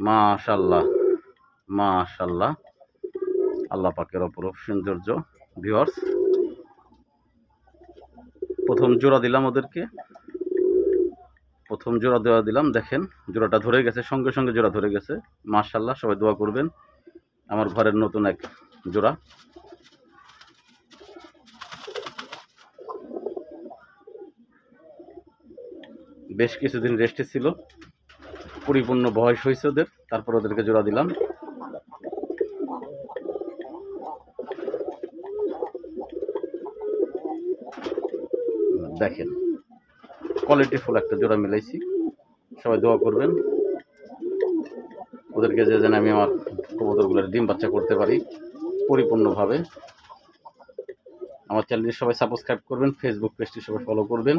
মাশাআল্লাহ মাশাআল্লাহ, আল্লাহ পাকের অপরূপ সৌন্দর্য। ভিউয়ার্স, প্রথম জোড়া দিলাম ওদেরকে, প্রথম জোড়া দেওয়া দিলাম, দেখেন জোড়াটা ধরে গেছে, সঙ্গে সঙ্গে জোড়া ধরে গেছে। মাশাআল্লাহ, সবাই দোয়া করবেন। আমার ঘরের নতুন এক জোড়া। বেশ কিছুদিন রেস্টে ছিল, পরিপূর্ণ বয়স হয়েছে ওদের, তারপর ওদেরকে জোড়া দিলাম। দেখেন কোয়ালিটিফুল একটা জোড়া মিলাইছি, সবাই দোয়া করবেন ওদেরকে যেন আমি আমার কবুতরগুলোর ডিম বাচ্চা করতে পারি পরিপূর্ণভাবে। আমার চ্যানেলটি সবাই সাবস্ক্রাইব করবেন, ফেসবুক পেজটি সবাই ফলো করবেন।